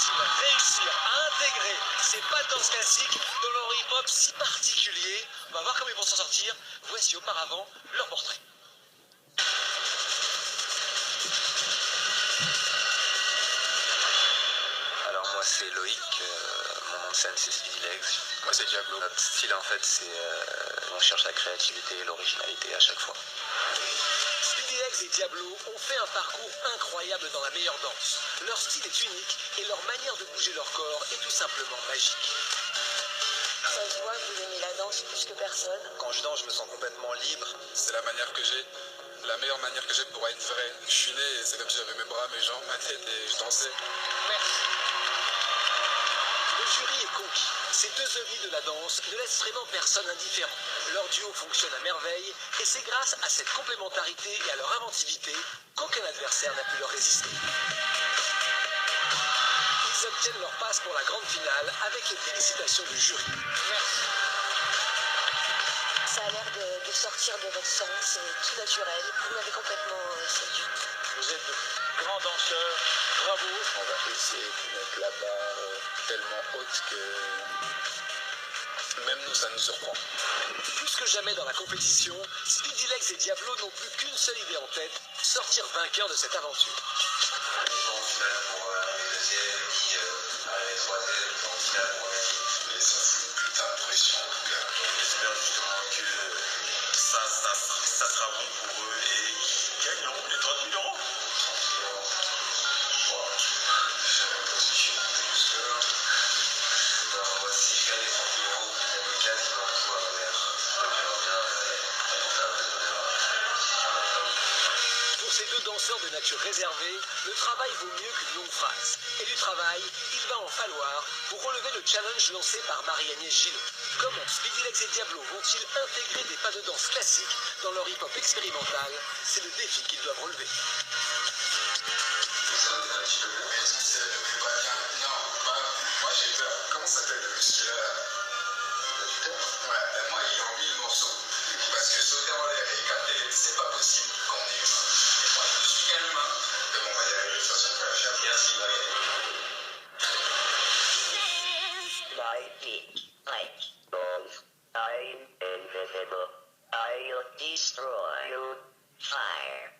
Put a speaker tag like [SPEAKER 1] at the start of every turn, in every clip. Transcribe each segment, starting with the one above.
[SPEAKER 1] vont-ils réussir à intégrer ces pas de danse classique dans leur hip-hop si particulier? On va voir comment ils vont s'en sortir. Voici auparavant leur portrait.
[SPEAKER 2] Alors moi c'est Loïc, mon nom de scène c'est Speedy Legs. Moi c'est Diablo. Notre style en fait c'est on cherche la créativité et l'originalité à chaque fois.
[SPEAKER 1] Speedy Legs et Diablo ont fait un parcours incroyable dans la meilleure danse. Leur style est unique et leur manière de bouger leur corps est tout simplement magique.
[SPEAKER 3] Ça se voit que vous aimez la danse plus que personne.
[SPEAKER 2] Quand je danse je me sens complètement libre.
[SPEAKER 4] C'est la manière que j'ai, la meilleure manière que j'ai pour être vrai. Je suis né et c'est comme si j'avais mes bras, mes jambes, ma tête et je dansais.
[SPEAKER 1] Merci. Le jury est conquis. Ces deux ovnis de la danse ne laissent vraiment personne indifférent. Leur duo fonctionne à merveille et c'est grâce à cette complémentarité et à leur inventivité qu'aucun adversaire n'a pu leur résister. Ils obtiennent leur passe pour la grande finale avec les félicitations du jury. Merci.
[SPEAKER 3] Ça a l'air de sortir de votre sang, c'est tout naturel. Vous m'avez complètement séduit.
[SPEAKER 1] Vous êtes de grands danseurs. Bravo.
[SPEAKER 4] On va essayer de mettre la barre tellement haute que même nous ça nous surprend.
[SPEAKER 1] Plus que jamais dans la compétition, Speedy Legs et Diablo n'ont plus qu'une seule idée en tête, sortir vainqueur de cette aventure.
[SPEAKER 2] En finale pour les deuxièmes, puis les troisièmes, en finale pour gagner.
[SPEAKER 4] Et ça fout une putain de pression en tout cas.
[SPEAKER 2] On espère justement que ça sera bon pour eux et qu'ils gagneront les 30 000 euros. Si je gagne les 30 000 euros, on me quasiment tout à l'envers.
[SPEAKER 1] Pour ces deux danseurs de nature réservée, le travail vaut mieux qu'une longue phrase. Et du travail, il va en falloir pour relever le challenge lancé par Marie-Agnès Gillot. Comment Speedy Legs et Diablo vont-ils intégrer des pas de danse classiques dans leur hip-hop expérimental? C'est le défi qu'ils doivent relever.
[SPEAKER 4] Moi j'ai peur. Comment ça s'appelle le muscle là? Ouais, moi il a envie le morceau. Parce que sauter en l'air et capter, c'est pas possible quand on est humain. Et moi je suis qu'un humain. Mais bon, on va y arriver de toute façon, on va la faire. Merci,
[SPEAKER 5] I'm invisible. I'll destroy you. Fire.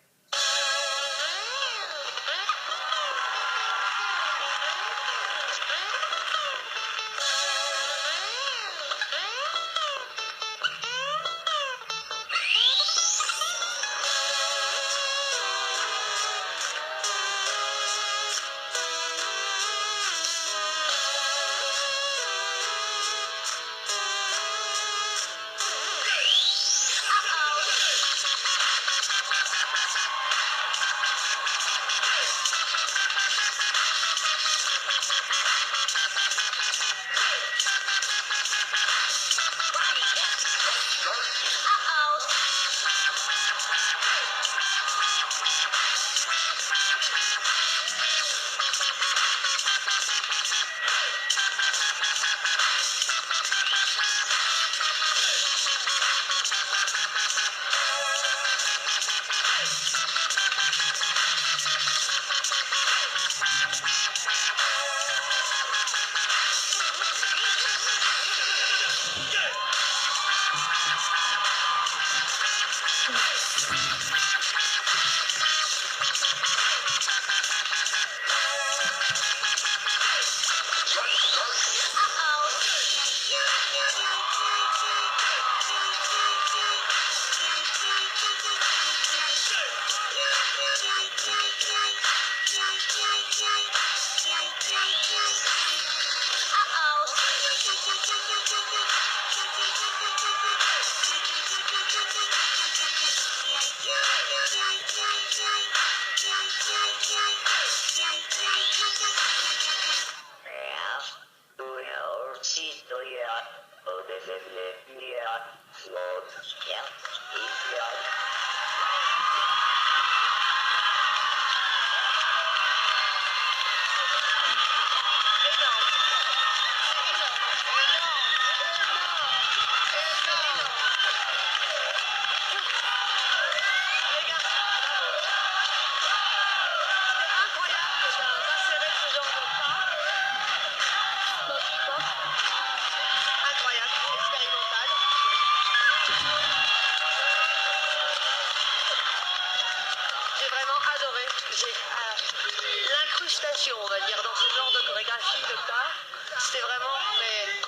[SPEAKER 3] va dire, dans ce genre de chorégraphie de pas. C'était vraiment, mais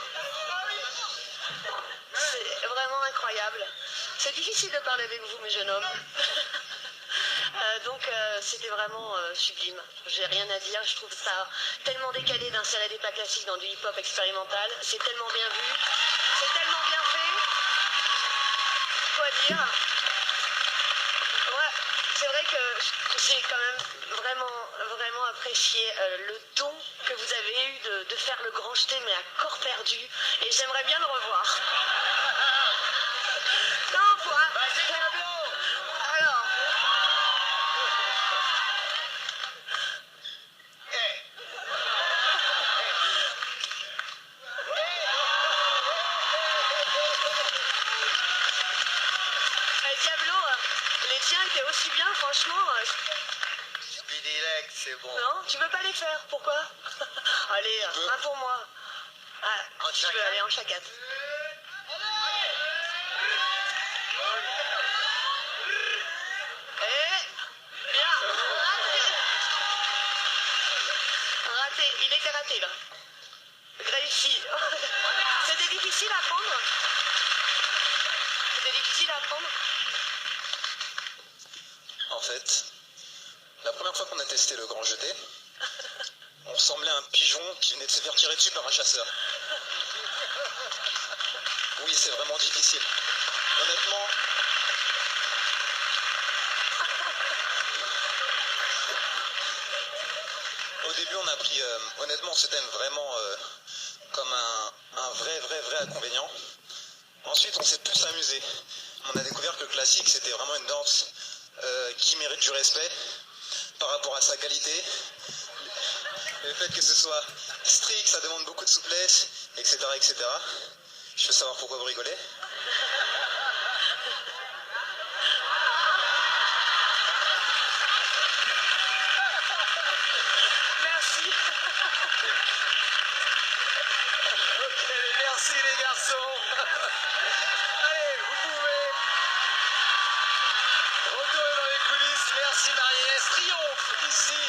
[SPEAKER 3] c'est vraiment incroyable. C'est difficile de parler avec vous, mes jeunes hommes. Donc c'était vraiment sublime. J'ai rien à dire. Je trouve ça tellement décalé d'insérer des pas classiques dans du hip-hop expérimental. C'est tellement bien vu. C'est tellement bien fait. Quoi dire? Ouais, c'est vrai que j'ai quand même vraiment apprécié le don que vous avez eu de faire le grand jeté, mais à corps perdu. Et j'aimerais bien le revoir. Non, quoi. Alors. Diablo, les tiens étaient aussi bien, franchement.
[SPEAKER 2] Speedy Legs, c'est bon.
[SPEAKER 3] Non, tu veux pas les faire, pourquoi? Allez, un pour moi. Ah, je veux aller en chacate. Eh, bien, raté, il était raté là. Réussi. C'était difficile à prendre. C'était difficile à prendre.
[SPEAKER 2] En fait, la première fois qu'on a testé le grand jeté, on ressemblait à un pigeon qui venait de se faire tirer dessus par un chasseur. Oui, c'est vraiment difficile. Honnêtement, au début on a pris honnêtement ce thème vraiment comme un vrai inconvénient. Ensuite on s'est plus amusé. On a découvert que le classique c'était vraiment une danse qui mérite du respect par rapport à sa qualité. Le fait que ce soit strict, ça demande beaucoup de souplesse, etc. etc. Je veux savoir pourquoi vous rigolez.
[SPEAKER 3] Merci.
[SPEAKER 1] Ok, merci les garçons. Allez, vous pouvez retourner dans les coulisses. Merci Marie-Inès. Triomphe ici